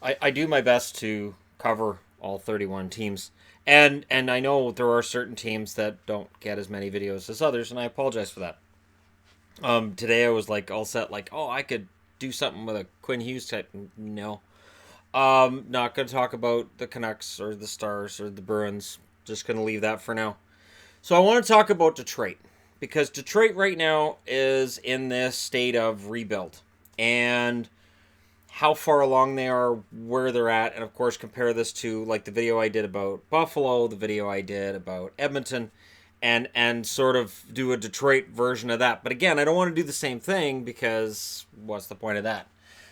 I do my best to cover all 31 teams. And I know there are certain teams that don't get as many videos as others, and I apologize for that. Today I was like all set, like, oh, I could do something with a Quinn Hughes type. No. Not gonna talk about the Canucks or the Stars or the Bruins. Just gonna leave that for now. So I want to talk about Detroit because Detroit right now is in this state of rebuild. And how far along they are, where they're at, and of course compare this to like the video I did about Buffalo, the video I did about Edmonton, and sort of do a Detroit version of that. But again, I don't want to do the same thing because what's the point of that?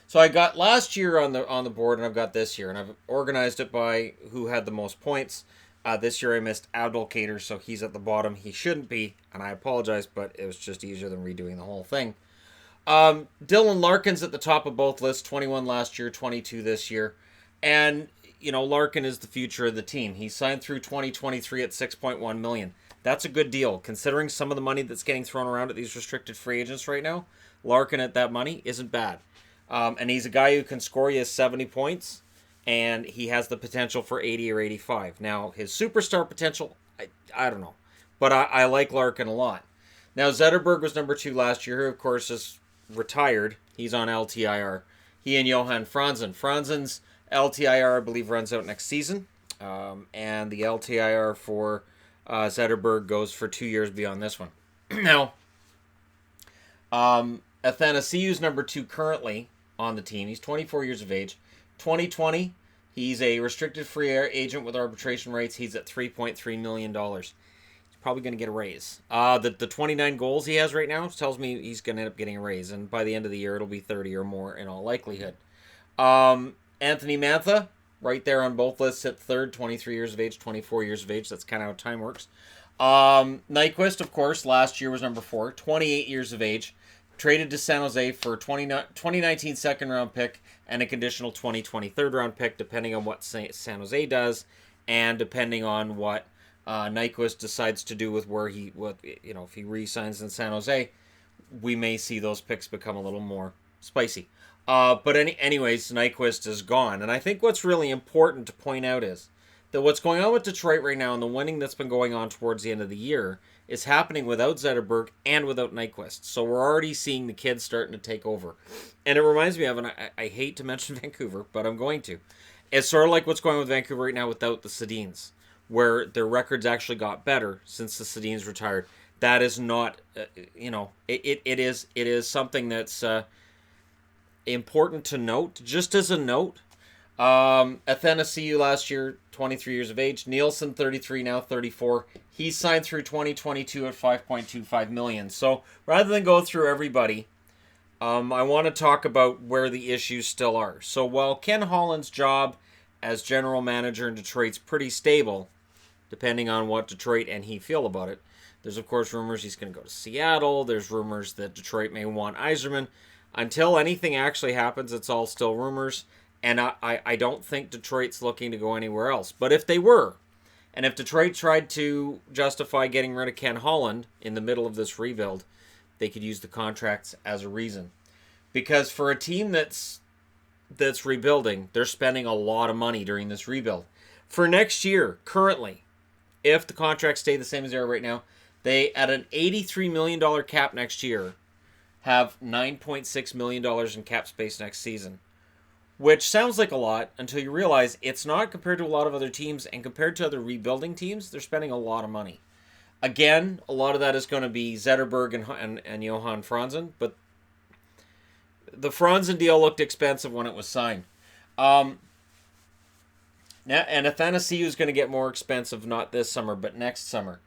So I got last year on the board, and I've got this year, and I've organized it by who had the most points. This year I missed Abdelkader, so he's at the bottom. He shouldn't be, and I apologize, but it was just easier than redoing the whole thing. Dylan Larkin's at the top of both lists, 21 last year, 22 this year. And, Larkin is the future of the team. He signed through 2023 at $6.1 million. That's a good deal. Considering some of the money that's getting thrown around at these restricted free agents right now, Larkin at that money isn't bad. And he's a guy who can score you 70 points, and he has the potential for 80 or 85. Now, his superstar potential, I don't know. But I like Larkin a lot. Now, Zetterberg was number 2 last year, who, of course, is retired. He's on LTIR. He and Johan Franzen. Franzen's LTIR, I believe, runs out next season. And the LTIR for Zetterberg goes for 2 years beyond this one. Now, Athanasiou's number 2 currently on the team. He's 24 years of age. 2020, he's a restricted free agent with arbitration rights. He's at $3.3 million. Probably going to get a raise. The 29 goals he has right now tells me he's going to end up getting a raise, and by the end of the year, it'll be 30 or more in all likelihood. Anthony Mantha, right there on both lists at third, 23 years of age, 24 years of age. That's kind of how time works. Nyquist, of course, last year was number 4, 28 years of age. Traded to San Jose for 2019 second-round pick and a conditional 2020 third-round pick, depending on what San Jose does and depending on what Nyquist decides to do with if he re-signs in San Jose, we may see those picks become a little more spicy. But anyways, Nyquist is gone. And I think what's really important to point out is that what's going on with Detroit right now and the winning that's been going on towards the end of the year is happening without Zetterberg and without Nyquist. So we're already seeing the kids starting to take over. And it reminds me of, and I hate to mention Vancouver, but I'm going to. It's sort of like what's going on with Vancouver right now without the Sedins, where their records actually got better since the Sedins retired. That is not, it is something that's important to note. Just as a note, Athanasiou last year, 23 years of age. Nielsen, 33, now 34. He signed through 2022 at $5.25 million. So rather than go through everybody, I want to talk about where the issues still are. So while Ken Holland's job as general manager in Detroit's pretty stable, depending on what Detroit and he feel about it, there's of course rumors he's going to go to Seattle. There's rumors that Detroit may want Yzerman. Until anything actually happens, it's all still rumors. And I don't think Detroit's looking to go anywhere else. But if they were, and if Detroit tried to justify getting rid of Ken Holland in the middle of this rebuild, they could use the contracts as a reason. Because for a team that's rebuilding, they're spending a lot of money during this rebuild. For next year, currently, if the contracts stay the same as they are right now, they, at an $83 million cap next year, have $9.6 million in cap space next season. Which sounds like a lot until you realize it's not compared to a lot of other teams, and compared to other rebuilding teams, they're spending a lot of money. Again, a lot of that is going to be Zetterberg and Johan Franzen, but the Franzen deal looked expensive when it was signed. Now, and Athanasiou is going to get more expensive, not this summer, but next summer.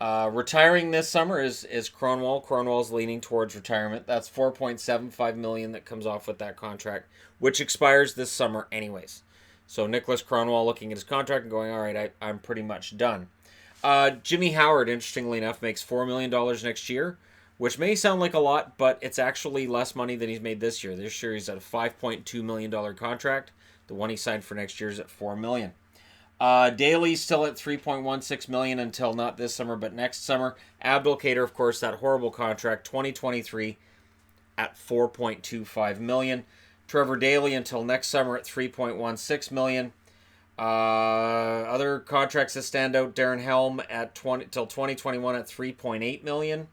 Retiring this summer is Kronwall. Kronwall's leaning towards retirement. That's $4.75 million that comes off with that contract, which expires this summer anyways. So Nicholas Kronwall looking at his contract and going, all right, I'm pretty much done. Jimmy Howard, interestingly enough, makes $4 million next year, which may sound like a lot, but it's actually less money than he's made this year. This year he's at a $5.2 million contract. The one he signed for next year is at $4 million. Daly's still at $3.16 million until not this summer, but next summer. Abdelkader, of course, that horrible contract, 2023 at $4.25 million. Trevor Daley until next summer at $3.16 million. Other contracts that stand out: Darren Helm at till 2021 at $3.8 million.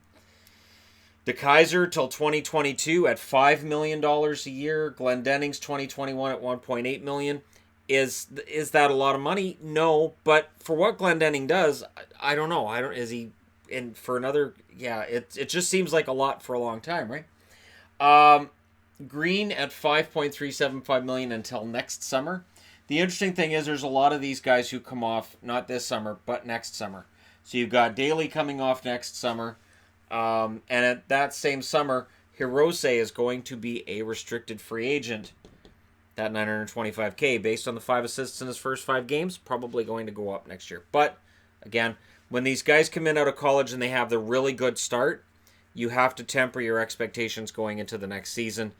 DeKaiser till 2022 at $5 million a year. Glendening's 2021 at $1.8 million. Is that a lot of money? No, but for what Glendening does, I don't know. Is he in for another? Yeah, it just seems like a lot for a long time, right? Green at $5.375 million until next summer. The interesting thing is there's a lot of these guys who come off not this summer but next summer. So you've got Daly coming off next summer, and at that same summer, Hirose is going to be a restricted free agent. That $925K, based on the 5 assists in his first 5 games, probably going to go up next year. But again, when these guys come in out of college and they have the really good start, you have to temper your expectations going into the next season.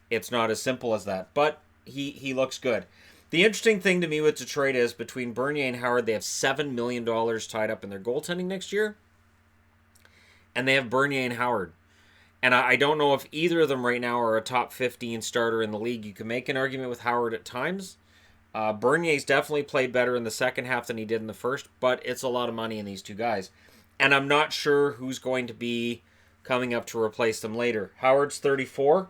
It's not as simple as that, but he looks good. The interesting thing to me with Detroit is between Bernier and Howard, they have $7 million tied up in their goaltending next year. And they have Bernier and Howard. And I don't know if either of them right now are a top 15 starter in the league. You can make an argument with Howard at times. Bernier's definitely played better in the second half than he did in the first, but it's a lot of money in these two guys. And I'm not sure who's going to be coming up to replace them later. Howard's 34.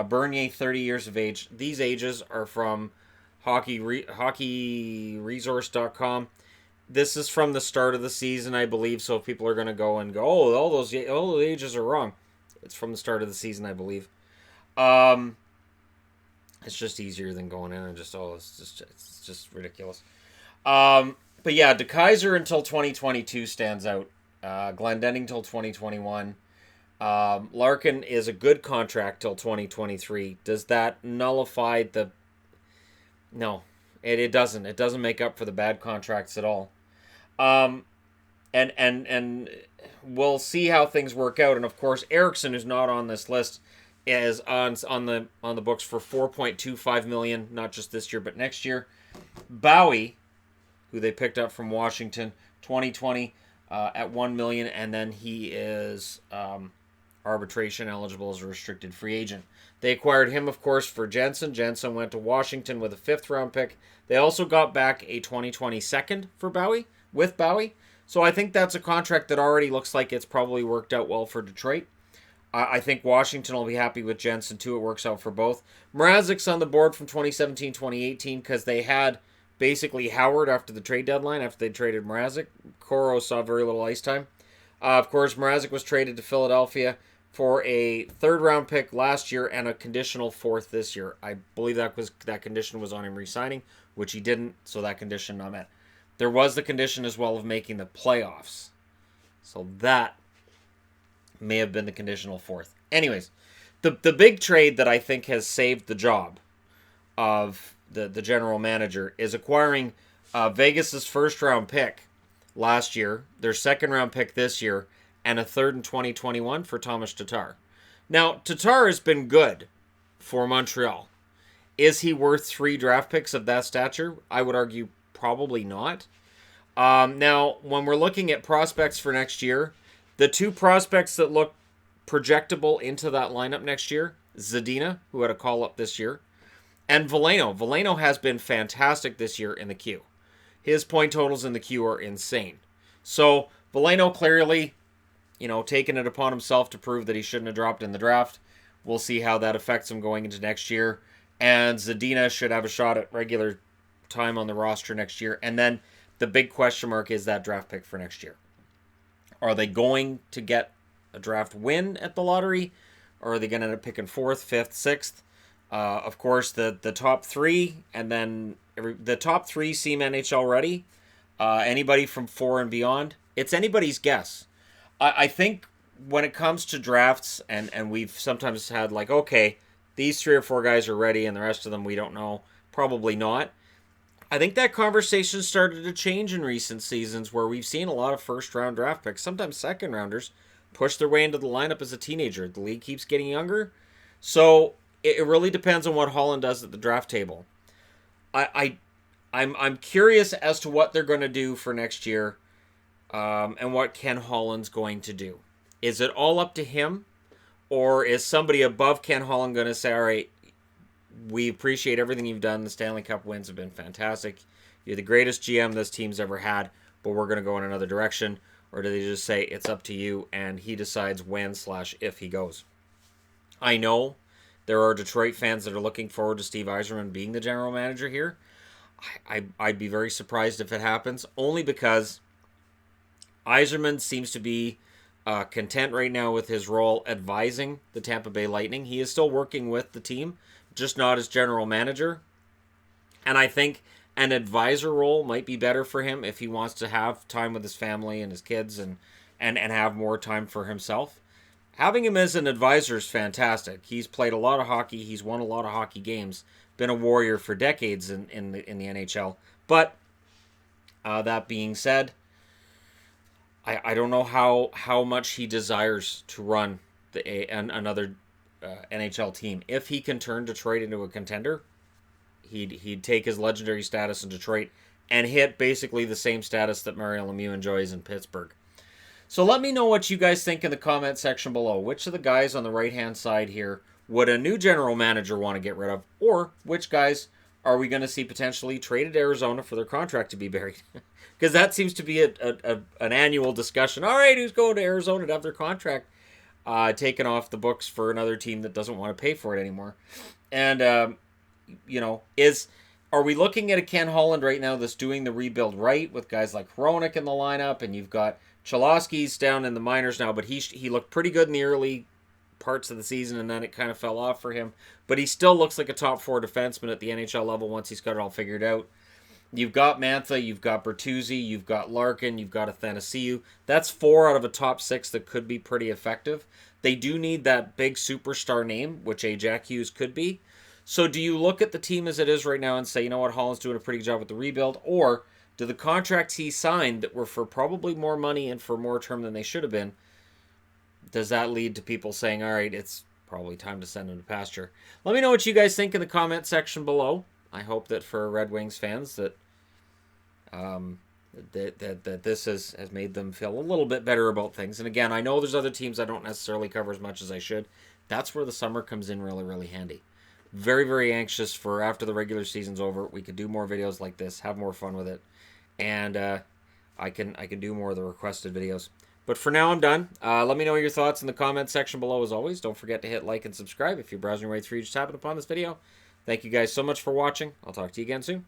Bernier, 30 years of age. These ages are from hockeyresource.com. This is from the start of the season, I believe, so if people are going to go, oh, all those ages are wrong. It's from the start of the season, I believe. It's just easier than going in and it's just ridiculous. But yeah, DeKaiser until 2022 stands out. Glendening till 2021. Larkin is a good contract till 2023. Does that nullify the... No, it doesn't. It doesn't make up for the bad contracts at all. And we'll see how things work out. And of course, Eriksson, who's not on this list, is on the books for $4.25 million, not just this year but next year. Bowie, who they picked up from Washington, 2020 at $1 million, and then he is arbitration eligible as a restricted free agent. They acquired him, of course, for Jensen. Jensen went to Washington with a 5th-round pick. They also got back a 2020 second for Bowie, with Bowie. So I think that's a contract that already looks like it's probably worked out well for Detroit. I think Washington will be happy with Jensen, too. It works out for both. Mrazek's on the board from 2017-2018 because they had basically Howard after the trade deadline, after they traded Mrazek. Coro saw very little ice time. Of course, Mrazek was traded to Philadelphia for a 3rd-round pick last year and a conditional 4th this year. I believe that condition was on him re-signing, which he didn't, so that condition not met. There was the condition as well of making the playoffs. So that may have been the conditional 4th. Anyways, the big trade that I think has saved the job of the general manager is acquiring Vegas's 1st-round pick last year, their 2nd-round pick this year, and a 3rd in 2021 for Thomas Tatar. Now, Tatar has been good for Montreal. Is he worth 3 draft picks of that stature? I would argue probably not. Now, when we're looking at prospects for next year, the 2 prospects that look projectable into that lineup next year, Zadina, who had a call-up this year, and Veleno. Veleno has been fantastic this year in the queue. His point totals in the queue are insane. So, Veleno clearly, taking it upon himself to prove that he shouldn't have dropped in the draft. We'll see how that affects him going into next year. And Zadina should have a shot at regular time on the roster next year. And then the big question mark is that draft pick for next year. Are they going to get a draft win at the lottery? Or are they going to end up picking 4th, 5th, 6th? Of course, the top 3, and then the top 3 seem NHL ready. Anybody from 4 and beyond, it's anybody's guess. I think when it comes to drafts, and we've sometimes had okay, these 3 or 4 guys are ready, and the rest of them we don't know. Probably not. I think that conversation started to change in recent seasons where we've seen a lot of 1st-round draft picks, sometimes 2nd-rounders, push their way into the lineup as a teenager. The league keeps getting younger. So it really depends on what Holland does at the draft table. I'm curious as to what they're going to do for next year and what Ken Holland's going to do. Is it all up to him? Or is somebody above Ken Holland going to say, all right, we appreciate everything you've done. The Stanley Cup wins have been fantastic. You're the greatest GM this team's ever had, but we're going to go in another direction? Or do they just say it's up to you and he decides when/if he goes? I know there are Detroit fans that are looking forward to Steve Yzerman being the general manager here. I'd be very surprised if it happens, only because Yzerman seems to be content right now with his role advising the Tampa Bay Lightning. He is still working with the team, just not as general manager. And I think an advisor role might be better for him if he wants to have time with his family and his kids and have more time for himself. Having him as an advisor is fantastic. He's played a lot of hockey. He's won a lot of hockey games. Been a warrior for decades in the NHL. But that being said, I don't know how much he desires to run another NHL team. If he can turn Detroit into a contender, he'd take his legendary status in Detroit and hit basically the same status that Mario Lemieux enjoys in Pittsburgh. So let me know what you guys think in the comment section below. Which of the guys on the right-hand side here would a new general manager want to get rid of? Or which guys are we going to see potentially traded to Arizona for their contract to be buried? Because that seems to be an annual discussion. All right, who's going to Arizona to have their contract taken off the books for another team that doesn't want to pay for it anymore? And, are we looking at a Ken Holland right now that's doing the rebuild right with guys like Hronek in the lineup, and you've got Cholowski's down in the minors now, but he looked pretty good in the early parts of the season, and then it kind of fell off for him. But he still looks like a top 4 defenseman at the NHL level once he's got it all figured out. You've got Mantha, you've got Bertuzzi, you've got Larkin, you've got Athanasiou. That's 4 out of a top 6 that could be pretty effective. They do need that big superstar name, which a Jack Hughes could be. So do you look at the team as it is right now and say, you know what, Holland's doing a pretty good job with the rebuild? Or do the contracts he signed that were for probably more money and for more term than they should have been, does that lead to people saying, all right, it's probably time to send him to pasture? Let me know what you guys think in the comment section below. I hope that for Red Wings fans that that this has made them feel a little bit better about things. And again, I know there's other teams I don't necessarily cover as much as I should. That's where the summer comes in really, really handy. Very, very anxious for after the regular season's over, we could do more videos like this, have more fun with it, and I can do more of the requested videos. But for now, I'm done. Let me know your thoughts in the comment section below as always. Don't forget to hit like and subscribe if you're browsing your way through. Just happened upon this video. Thank you guys so much for watching. I'll talk to you again soon.